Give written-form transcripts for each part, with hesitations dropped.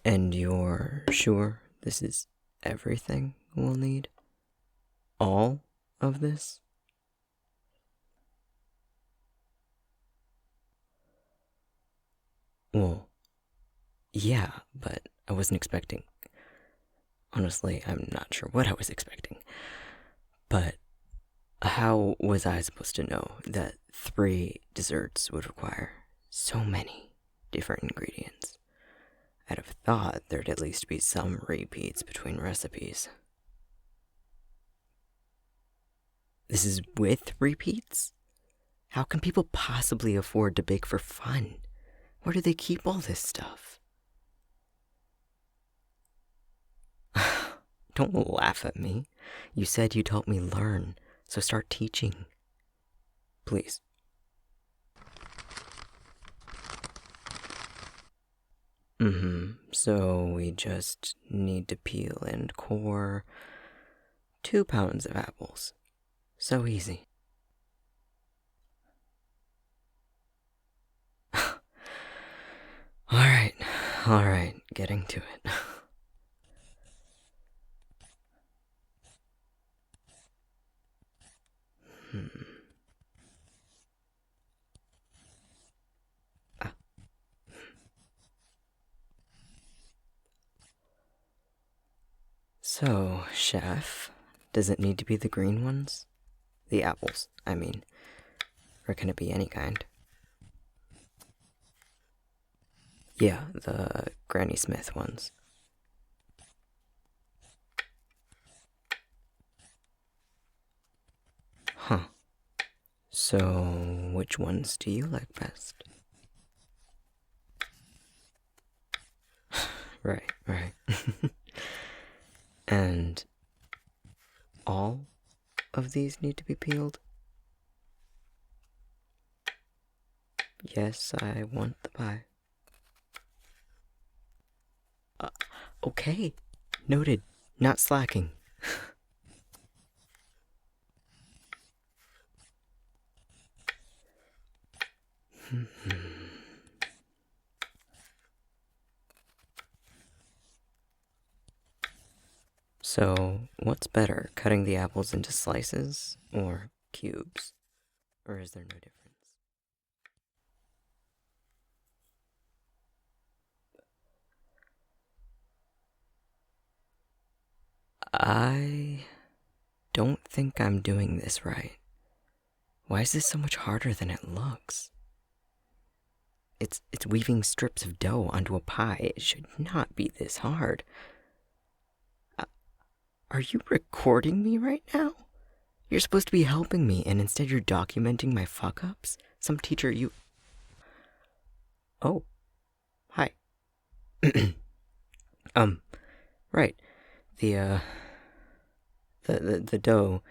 And you're sure this is everything we'll need? All of this? Well, yeah, but I wasn't expecting. Honestly, I'm not sure what I was expecting. But how was I supposed to know that 3 desserts would require so many different ingredients? I'd have thought there'd at least be some repeats between recipes. This is with repeats? How can people possibly afford to bake for fun? Where do they keep all this stuff? Don't laugh at me. You said you'd help me learn, so start teaching. Please. So we just need to peel and core 2 pounds of apples. So easy. Alright, getting to it. So, chef, does it need to be the green ones? The apples, I mean. Or can it be any kind? Yeah, the Granny Smith ones. Huh. So, which ones do you like best? Right. And all of these need to be peeled? Yes, I want the pie. Okay. Noted. Not slacking. So, what's better, cutting the apples into slices or cubes? Or is there no difference? I don't think I'm doing this right. Why is this so much harder than it looks? It's weaving strips of dough onto a pie. It should not be this hard. Are you recording me right now? You're supposed to be helping me, and instead you're documenting my fuck-ups? Some teacher you... Oh. Hi. Right. The dough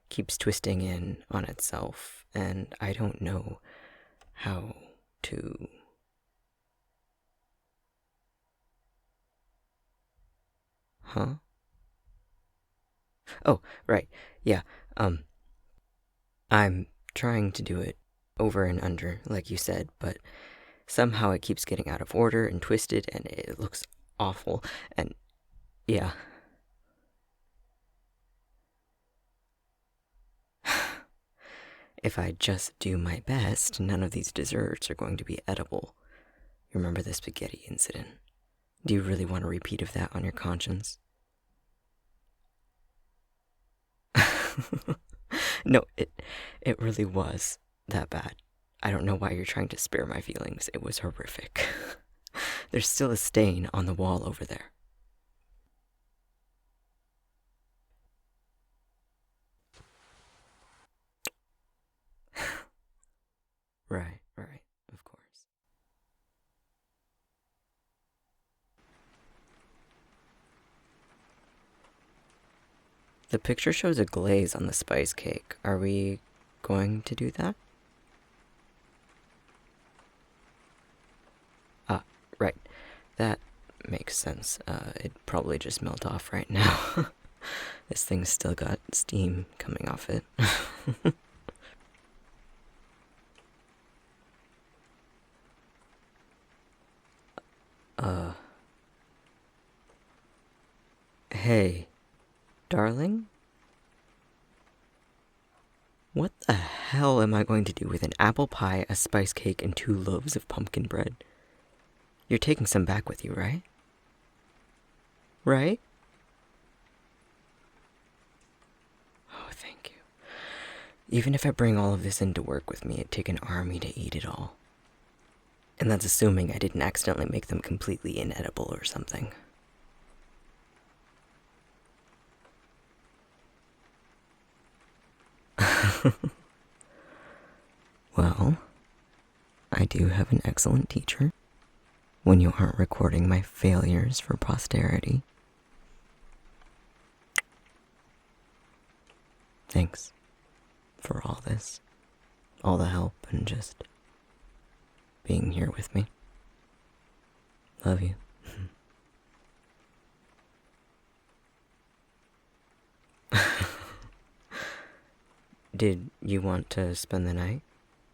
keeps twisting in on itself, and I don't know how to... Huh? Oh, right. Yeah, I'm trying to do it over and under, like you said, but somehow it keeps getting out of order and twisted, and it looks awful, and yeah. If I just do my best, none of these desserts are going to be edible. You remember the spaghetti incident? Do you really want a repeat of that on your conscience? No, it really was that bad. I don't know why you're trying to spare my feelings. It was horrific. There's still a stain on the wall over there. Right, of course. The picture shows a glaze on the spice cake. Are we going to do that? Ah, right. That makes sense. It'd probably just melt off right now. This thing's still got steam coming off it. Hey, darling? What the hell am I going to do with an apple pie, a spice cake, and 2 loaves of pumpkin bread? You're taking some back with you, right? Right? Oh, thank you. Even if I bring all of this into work with me, it'd take an army to eat it all. And that's assuming I didn't accidentally make them completely inedible or something. Well, I do have an excellent teacher when you aren't recording my failures for posterity. Thanks for all this, all the help, and just being here with me. Love you. Did you want to spend the night,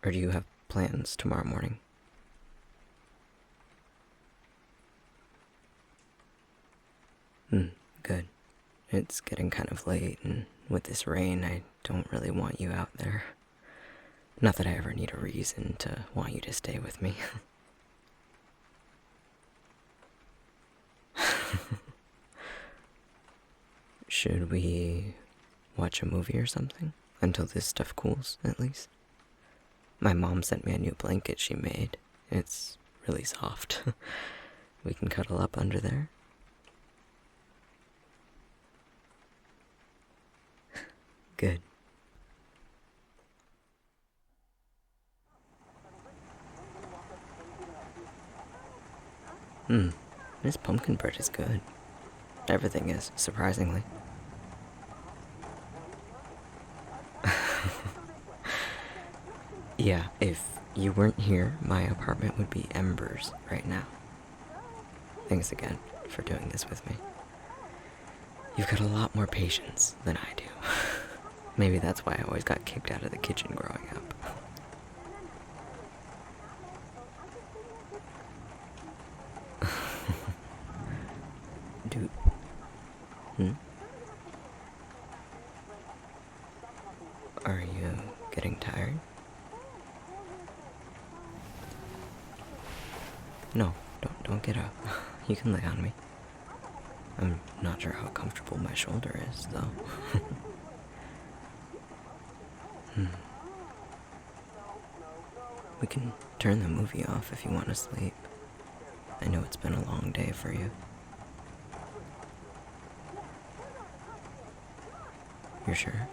or do you have plans tomorrow morning? Good. It's getting kind of late, and with this rain, I don't really want you out there. Not that I ever need a reason to want you to stay with me. Should we watch a movie or something? Until this stuff cools, at least. My mom sent me a new blanket she made. It's really soft. We can cuddle up under there. Good. This pumpkin bread is good. Everything is, surprisingly. Yeah, if you weren't here, my apartment would be embers right now. Thanks again for doing this with me. You've got a lot more patience than I do. Maybe that's why I always got kicked out of the kitchen growing up. Dude. Are you getting tired? No, don't get up. You can lay on me. I'm not sure how comfortable my shoulder is, though. We can turn the movie off if you want to sleep. I know it's been a long day for you. You're sure?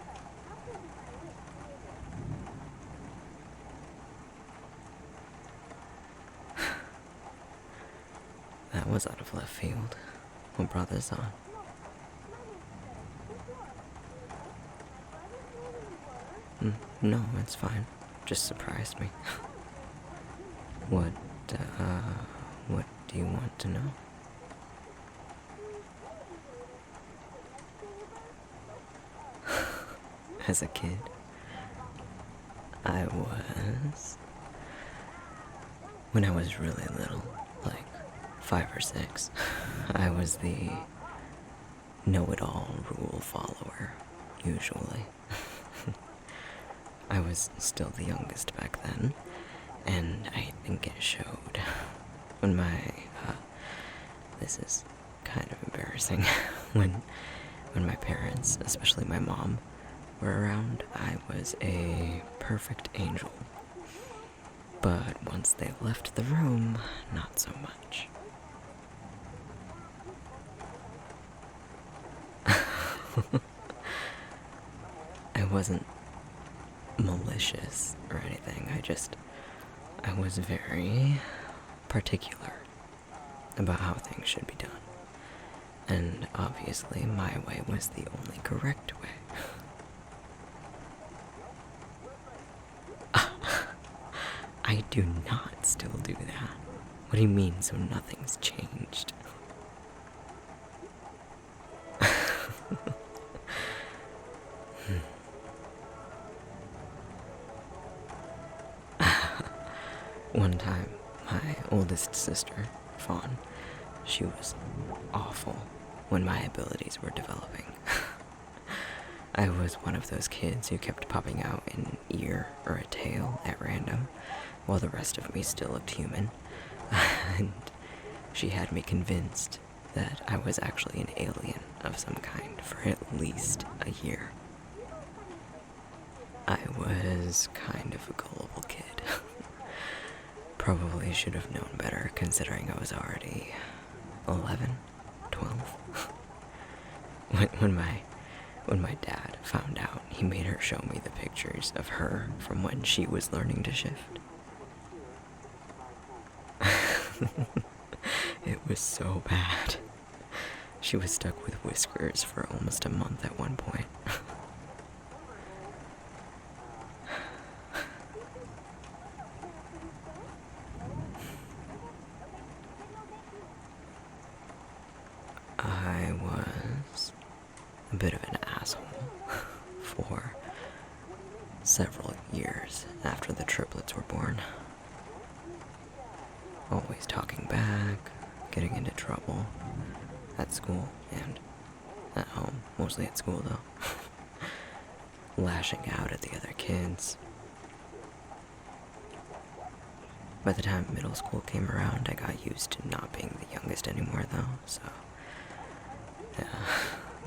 That was out of left field. What brought this on? No, it's fine. Just surprised me. What do you want to know? As a kid, when I was really little, like 5 or 6, I was the know-it-all rule follower, usually. I was still the youngest back then, and I think it showed. When this is kind of embarrassing, when my parents, especially my mom, were around, I was a perfect angel. But once they left the room, not so much. I wasn't malicious or anything. I was very particular about how things should be done. And obviously, my way was the only correct way. I do not still do that. What do you mean, so nothing's changed? One time, my oldest sister, Fawn, she was awful. when my abilities were developing. I was one of those kids who kept popping out an ear or a tail at random, while the rest of me still looked human. And she had me convinced that I was actually an alien of some kind for at least a year. I was kind of a gullible kid. Probably should have known better considering I was already 11, 12. When my dad found out, he made her show me the pictures of her from when she was learning to shift. It was so bad. She was stuck with whiskers for almost a month at one point. I was a bit of an asshole for several years after the triplets were born. Always talking back, getting into trouble at school and at home, mostly at school though. Lashing out at the other kids. By the time middle school came around, I got used to not being the youngest anymore though, so yeah.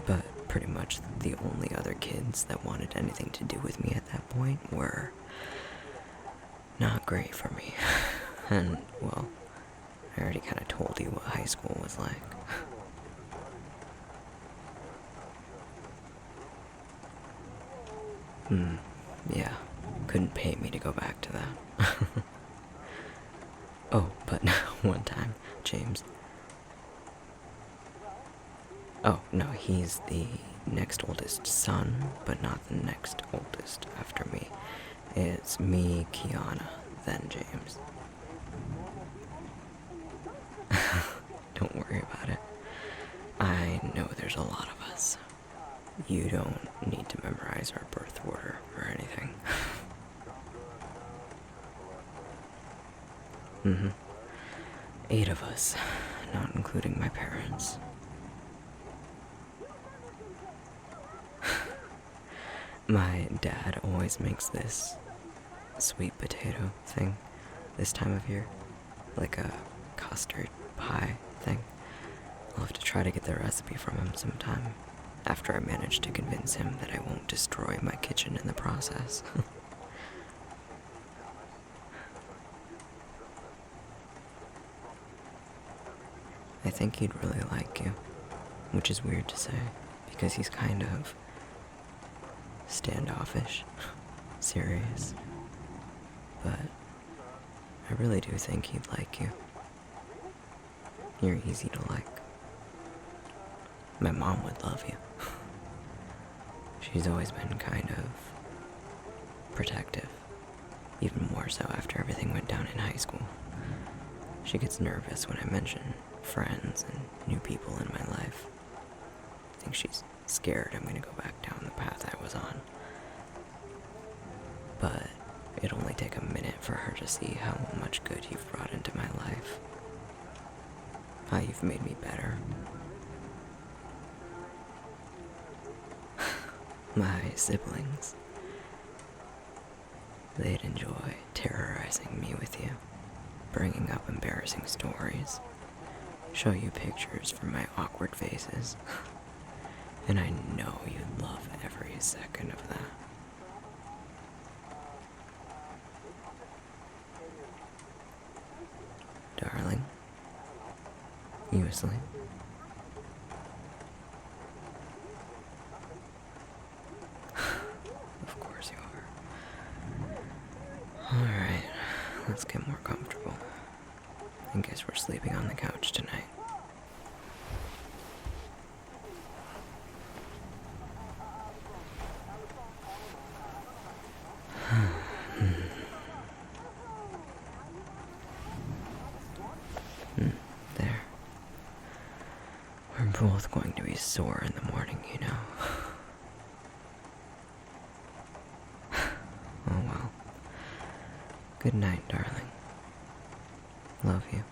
But pretty much the only other kids that wanted anything to do with me at that point were not great for me. And, well, I already kind of told you what high school was like. Yeah, couldn't pay me to go back to that. Oh, but one time, James. Oh, no, he's the next oldest son, but not the next oldest after me. It's me, Kiana, then James. Don't worry about it. I know there's a lot of us. You don't need to memorize our birth order or anything. 8 of us, not including my parents. My dad always makes this sweet potato thing this time of year, like a custard pie thing. I'll have to try to get the recipe from him sometime, after I manage to convince him that I won't destroy my kitchen in the process. I think he'd really like you, which is weird to say, because he's kind of standoffish, serious, but I really do think he'd like you. You're easy to like. My mom would love you. She's always been kind of protective, even more so after everything went down in high school. She gets nervous when I mention friends and new people in my life. I think she's scared I'm gonna go back down the path I was on. But it'd only take a minute for her to see how much good you've brought into my life. How you've made me better. My siblings, they'd enjoy terrorizing me with you, bringing up embarrassing stories, show you pictures from my awkward faces, and I know you'd love every second of that. Darling, you asleep? Of course you are. Alright, let's get more comfortable. I guess we're sleeping on the couch tonight. There. We're both going to be sore in the morning, you know. Oh well. Good night, darling. Love you.